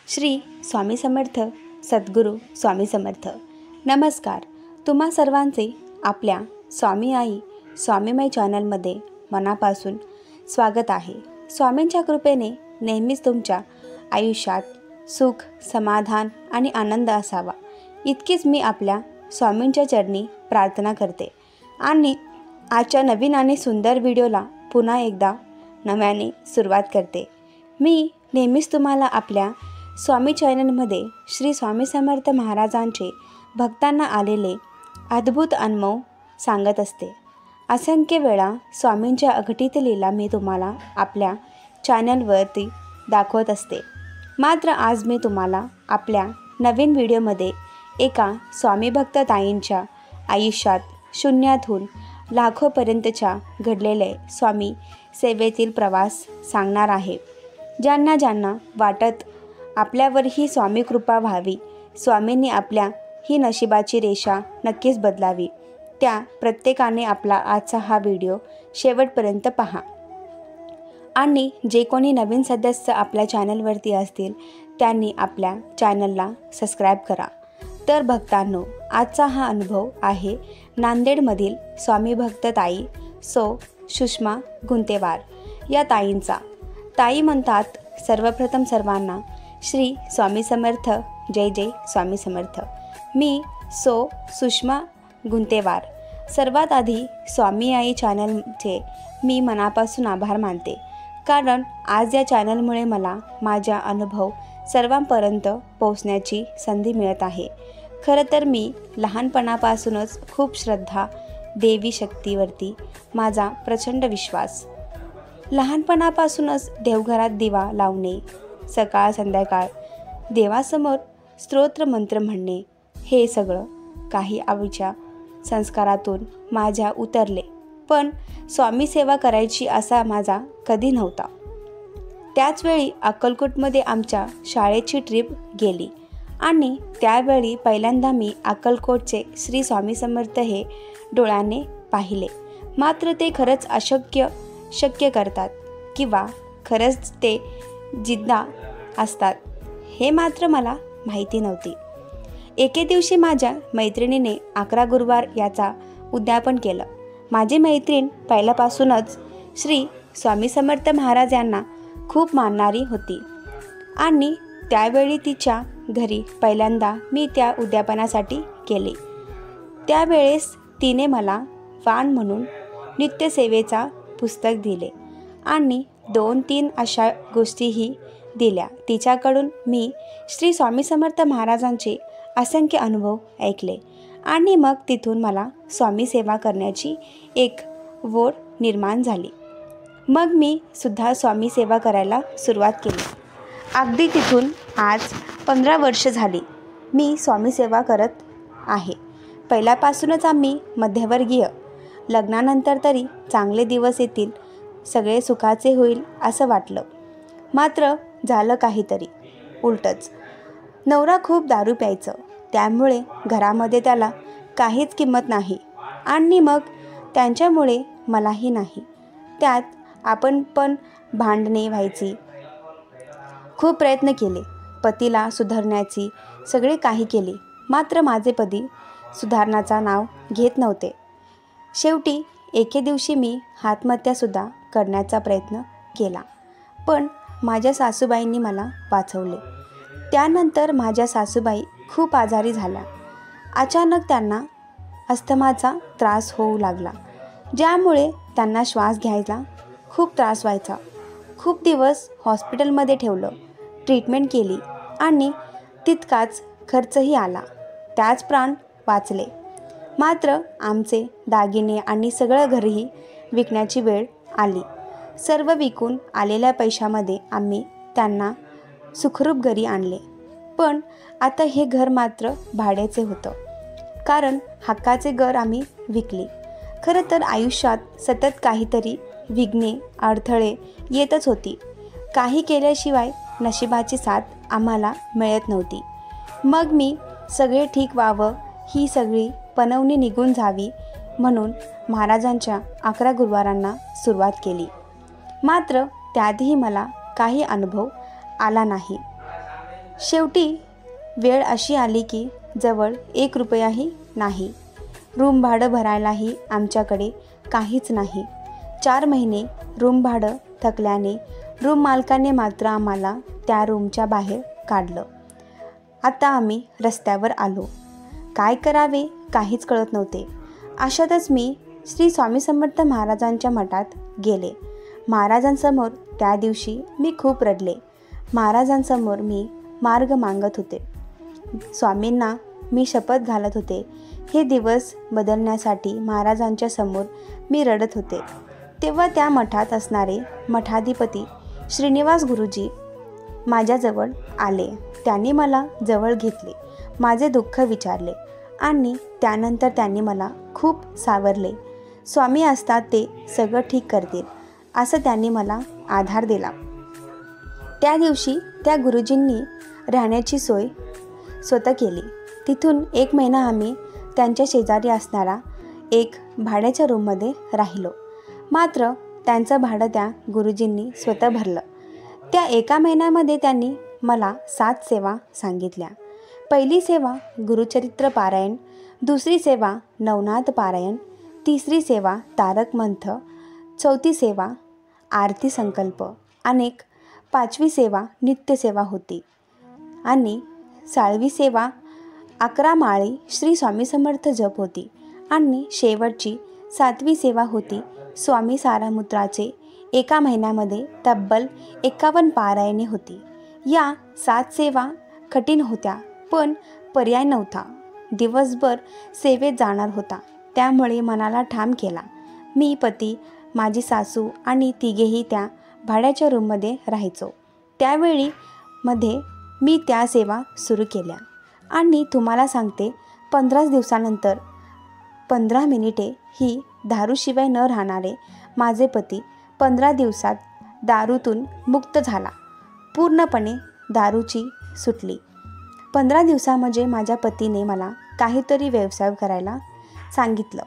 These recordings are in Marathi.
श्री स्वामी समर्थ सद्गुरू स्वामी समर्थ। नमस्कार, तुम्हा सर्वांचे आपल्या स्वामी आई स्वामीमय चॅनलमध्ये मनापासून स्वागत आहे। स्वामींच्या कृपेने नेहमीच तुमच्या आयुष्यात सुख, समाधान आणि आनंद असावा, इतकीच मी आपल्या स्वामींच्या चरणी प्रार्थना करते। आणि आजच्या नवीन आणि सुंदर व्हिडिओला पुन्हा एकदा नव्याने सुरुवात करते। मी नेहमीच तुम्हाला आपल्या स्वामी चॅनलमध्ये श्री स्वामी समर्थ महाराजांचे भक्तांना आलेले अद्भुत अनुभव सांगत असते। असंख्य वेळा स्वामींच्या अघटित लीला मी तुम्हाला आपल्या चॅनलवरती दाखवत असते। मात्र आज मी तुम्हाला आपल्या नवीन व्हिडिओमध्ये एका स्वामी भक्त ताईंच्या आयुष्यात शून्यातून लाखोपर्यंतच्या घडलेले स्वामी सेवेतील प्रवास सांगणार आहे। ज्यांना वाटत आपल्यावर ही स्वामी कृपा व्हावी, स्वामींनी आपल्या ही नशिबाची रेषा नक्कीच बदलावी, त्या प्रत्येकाने आपला आजचा हा व्हिडिओ शेवटपर्यंत पहा। आणि जे कोणी नवीन सदस्य आपल्या चॅनलवरती असतील त्यांनी आपल्या चॅनलला सबस्क्राईब करा। तर भक्तांनो, आजचा हा अनुभव आहे नांदेडमधील स्वामी भक्त ताई सुषमा गुंतेवार या ताईंचा। ताई म्हणतात, सर्वप्रथम सर्वांना श्री स्वामी समर्थ, जय जय स्वामी समर्थ। मी सुषमा गुंतेवार। सर्वात आधी स्वामी आई चॅनलचे मी मनापासून आभार मानते, कारण आज या चॅनलमुळे मला माझा अनुभव सर्वांपर्यंत पोहोचण्याची संधी मिळत आहे। खरं तर मी लहानपणापासूनच खूप श्रद्धा, देवी शक्तीवरती माझा प्रचंड विश्वास। लहानपणापासूनच देवघरात दिवा लावणे, सकाळ संध्याकाळ देवासमोर स्तोत्र मंत्र म्हणणे, हे सगळं काही आईच्या संस्कारातून माझ्या उतरले। पण स्वामी सेवा करायची असा माझा कधी नव्हता। त्याचवेळी अक्कलकोटमध्ये आमच्या शाळेची ट्रिप गेली आणि त्यावेळी पहिल्यांदा मी अक्कलकोटचे श्री स्वामी समर्थ हे डोळ्याने पाहिले। मात्र ते खरंच शक्य करतात किंवा खरंच ते जिद्दा असतात हे मात्र मला माहिती नव्हती। एके दिवशी माझ्या मैत्रिणीने 11 गुरुवार याचा उद्यापन केलं। माझी मैत्रीण पहिल्यापासूनच श्री स्वामी समर्थ महाराज यांना खूप मानणारी होती आणि त्यावेळी तिच्या घरी पहिल्यांदा मी त्या उद्यापनासाठी गेले। त्यावेळेस तिने मला वाण म्हणून नित्यसेवेचा पुस्तक दिले आणि 2-3 अशा गोष्टीही दिल्या। तिच्याकडून मी श्री स्वामी समर्थ महाराजांचे असंख्य अनुभव ऐकले आणि मग तिथून मला स्वामी सेवा करण्याची एक ओढ निर्माण झाली। मग मी सुद्धा स्वामी सेवा करायला सुरुवात केली। अगदी तिथून आज 15 वर्ष झाली मी स्वामी सेवा करत आहे। पहिल्यापासूनच आम्ही मध्यमवर्गीय, लग्नानंतर तरी चांगले दिवस येतील, सगळे सुखाचे होईल असं वाटलं। मात्र झालं काहीतरी उलटच। नवरा खूप दारू प्यायचं, त्यामुळे घरामध्ये त्याला काहीच किंमत नाही आणि मग त्यांच्यामुळे मलाही नाही। त्यात आपण पण भांडणे व्हायची। खूप प्रयत्न केले पतीला सुधारण्याची, सगळे काही केले, मात्र माझे पती सुधारण्याचं नाव घेत नव्हते। शेवटी एके दिवशी मी आत्महत्यासुद्धा करण्याचा प्रयत्न केला, पण माझ्या सासूबाईंनी मला वाचवले। त्यानंतर माझ्या सासूबाई खूप आजारी झाल्या। अचानक त्यांना अस्थमाचा त्रास होऊ लागला, ज्यामुळे त्यांना श्वास घ्यायला खूप त्रास व्हायचा। खूप दिवस हॉस्पिटलमध्ये ठेवलं, ट्रीटमेंट केली आणि तितकाच खर्चही आला, त्याच प्राण वाचले। मात्र आमचे दागिने आणि सगळं घरही विकण्याची वेळ आली। सर्व विकून आलेल्या पैशामध्ये आम्ही त्यांना सुखरूप घरी आणले। पण आता हे घर मात्र भाड्याचे होतं, कारण हक्काचे घर आम्ही विकले। खरं तर आयुष्यात सतत काहीतरी विघ्ने, अडथळे येतच होती। काही केल्याशिवाय नशिबाची साथ आम्हाला मिळत नव्हती। मग मी सगळे ठीक व्हावं, ही सगळी पनवणी निघून जावी म्हणून महाराजांच्या 11 गुरुवारांना सुरुवात केली। मात्र त्यातही मला काही अनुभव आला नाही। शेवटी वेळ अशी आली की जवळ 1 रुपयाही नाही. रूम भाडं भरायलाही आमच्याकडे काहीच नाही. 4 महिने रूम भाडं थकल्याने रूम मालकाने मात्र आम्हाला त्या रूमच्या बाहेर काढलं. आता आम्ही रस्त्यावर आलो. काय करावे काहीच कळत नव्हते. अशातच मी श्री स्वामी समर्थ महाराजांच्या मठात गेले. महाराजांसमोर त्या दिवशी मी खूप रडले. महाराजांसमोर मी मार्ग मागत होते. स्वामींना मी शपथ घालत होते. हे दिवस बदलण्यासाठी महाराजांच्या समोर मी रडत होते. तेव्हा त्या मठात असणारे मठाधिपती श्रीनिवास गुरुजी माझ्याजवळ आले. त्यांनी मला जवळ घेतले, माझे दुःख विचारले आणि त्यानंतर त्यांनी मला खूप सावरले. स्वामी असतात ते सगळं ठीक करतील असं त्यांनी मला आधार दिला. त्या दिवशी त्या गुरुजींनी राहण्याची सोय स्वतः केली. तिथून 1 महिना आम्ही त्यांच्या शेजारी असणारा एक भाड्याच्या रूममध्ये राहिलो. मात्र त्यांचं भाडं त्या गुरुजींनी स्वतः भरलं. त्या 1 महिन्यामध्ये त्यांनी मला 7 सेवा सांगितल्या. पहिली सेवा गुरुचरित्र पारायण, दुसरी सेवा नवनाथ पारायण, तिसरी सेवा तारक मंथ, चौथी सेवा आरती संकल्प, अनेक 5वी सेवा नित्यसेवा होती आणि 6वी सेवा 11 माळी श्री स्वामी समर्थ जप होती आणि शेवटची 7वी सेवा होती स्वामी सारामृताचे. 1 महिन्यामध्ये तब्बल 51 पारायणे होती. या 7 सेवा कठीण होत्या पण पर्याय नव्हता. दिवसभर सेवेत जाणार होता. त्यामुळे मनाला ठाम केला. मी, पती, माझी सासू आणि तिघेही त्या भाड्याच्या रूममध्ये राहायचो. त्यावेळी मध्ये मी त्या सेवा सुरू केल्या आणि तुम्हाला सांगते 15 दिवसानंतर 15 मिनिटे ही दारूशिवाय न राहणारे माझे पती 15 दिवसात दारूतून मुक्त झाला. पूर्णपणे दारूची सुटली. 15 दिवसामध्ये माझ्या पतीने मला काहीतरी व्यवसाय करायला सांगितलं.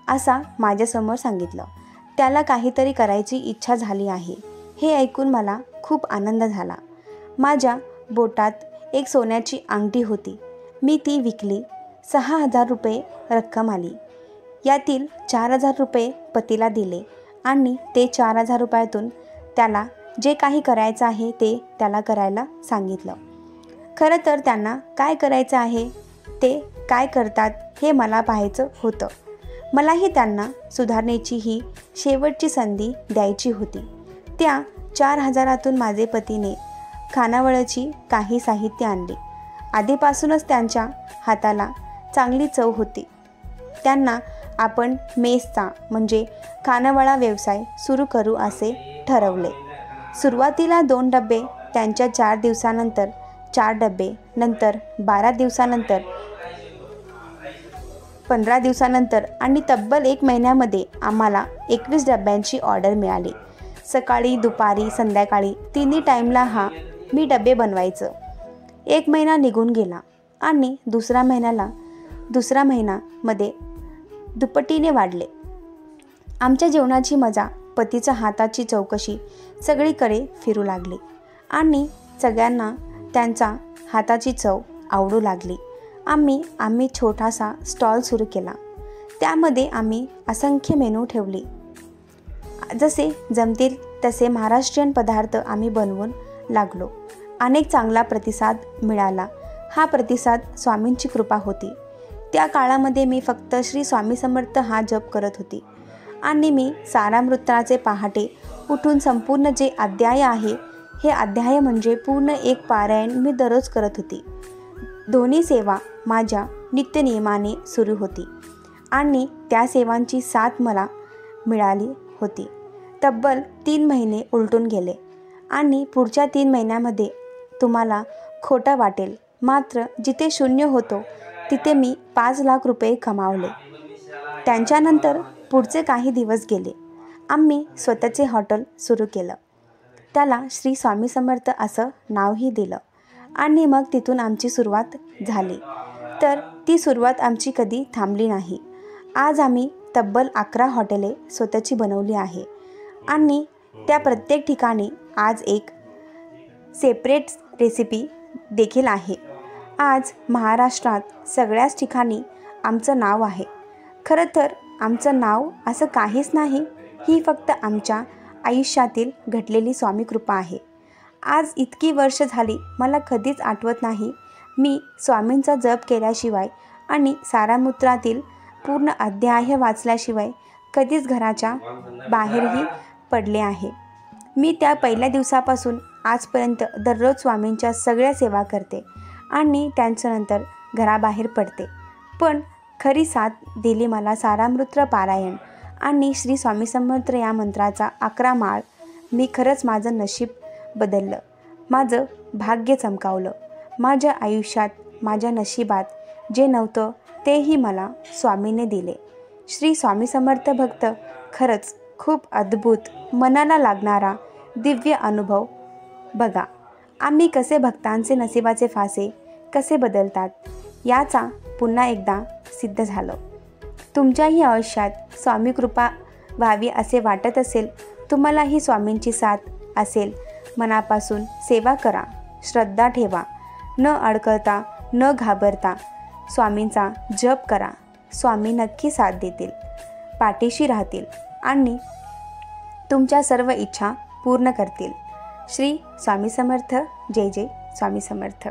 असा माझ्यासमोर सांगितलं. त्याला काहीतरी करायची इच्छा झाली आहे. हे ऐकून मला खूप आनंद झाला. माझ्या बोटात एक सोन्याची अंगठी होती. मी ती विकली. 6,000 रुपये रक्कम आली. यातील 4,000 रुपये पतीला दिले आणि ते 4,000 रुपयातून त्याला जे काही करायचं आहे ते त्याला करायला सांगितलं. खरं तर त्यांना काय करायचं आहे, ते काय करतात हे मला पाहायचं होतं. मलाही त्यांना सुधारण्याची ही शेवटची संधी द्यायची होती. त्या 4,000तून माझे पतीने खानावळची काही साहित्य आणले. आधीपासूनच त्यांच्या हाताला चांगली चव होती. त्यांना आपण मेसचा म्हणजे खानावळा व्यवसाय सुरू करू असे ठरवले. सुरुवातीला 2 डबे, त्यांच्या 4 दिवसानंतर 4 डबे, नंतर 12 दिवसानंतर 15 दिवसानंतर आणि तब्बल 1 महिन्यामध्ये आम्हाला 21 डब्यांची ऑर्डर मिळाली. सकाळी, दुपारी, संध्याकाळी तिन्ही टाईमला मी डबे बनवायचं. 1 महिना निघून गेला आणि दुसऱ्या महिन्यामध्ये दुपटीने वाढले. आमच्या जेवणाची मजा, पतीच्या हाताची चौकशी सगळीकडे फिरू लागली आणि सगळ्यांना त्यांचा हाताची चव आवडू लागली. आम्ही छोटासा स्टॉल सुरू केला. त्यामध्ये आम्ही असंख्य मेनू ठेवले. जसे जमतील तसे महाराष्ट्रीयन पदार्थ आम्ही बनवून लागलो. अनेक चांगला प्रतिसाद मिळाला. हा प्रतिसाद स्वामींची कृपा होती. त्या काळामध्ये मी फक्त श्री स्वामी समर्थ हा जप करत होती आणि मी सारामृताचे पहाटे उठून संपूर्ण जे अध्याय आहे, हे अध्याय म्हणजे पूर्ण 1 पारायण मी दररोज करत होती. दोन्ही सेवा माझ्या नित्यनियमाने सुरू होती आणि त्या सेवांची साथ मला मिळाली होती. तब्बल 3 महिने उलटून गेले आणि पुढच्या 3 महिन्यामध्ये तुम्हाला खोटं वाटेल, मात्र जिथे शून्य होतो तिथे मी 5 लाख रुपये कमावले. त्यांच्यानंतर पुढचे काही दिवस गेले. आम्ही स्वतःचे हॉटेल सुरू केलं. त्याला श्री स्वामी समर्थ असं नावही दिलं आणि मग तिथून आमची सुरुवात झाली. तर ती सुरुवात आमची कधी थांबली नाही. आज आम्ही तब्बल 11 हॉटेले स्वतःची बनवली आहे आणि त्या प्रत्येक ठिकाणी आज एक सेपरेट रेसिपी देखील आहे. आज महाराष्ट्रात सगळ्याच ठिकाणी आमचं नाव आहे. खरं तर आमचं नाव असं काहीच नाही, ही फक्त आमच्या आयुष्यातील घडलेली स्वामी कृपा आहे. आज इतकी वर्ष झाली मला कधीच आठवत नाही मी स्वामींचा जप केल्याशिवाय आणि सारामृतातील पूर्ण अध्याय वाचल्याशिवाय कधीच घराच्या बाहेरही पडले आहे. मी त्या पहिल्या दिवसापासून आजपर्यंत दररोज स्वामींच्या सगळ्या सेवा करते आणि त्यांच्यानंतर घराबाहेर पडते. पण खरी साथ दिली मला सारामृत पारायण आणि श्री स्वामी समर्थ या मंत्राचा 11 माळ. मी खरंच माझं नशीब बदललं, माझं भाग्य चमकावलं. माझ्या आयुष्यात, माझ्या नशिबात जे नव्हतं तेही मला स्वामीने दिले. श्री स्वामी समर्थ भक्त खरंच खूप अद्भुत, मनाला लागणारा दिव्य अनुभव. बघा आम्ही कसे भक्तांचे नशिबाचे फासे कसे बदलतात याचा पुन्हा एकदा सिद्ध झालं. तुमच्याही आयुष्यात स्वामी कृपा व्हावी असे वाटत असेल, तुम्हालाही स्वामींची साथ असेल, मनापासून सेवा करा, श्रद्धा ठेवा, न अडकळता न घाबरता स्वामींचा जप करा. स्वामी नक्की साथ देतील, पाठीशी राहतील आणि तुमच्या सर्व इच्छा पूर्ण करतील. श्री स्वामी समर्थ. जय जय स्वामी समर्थ.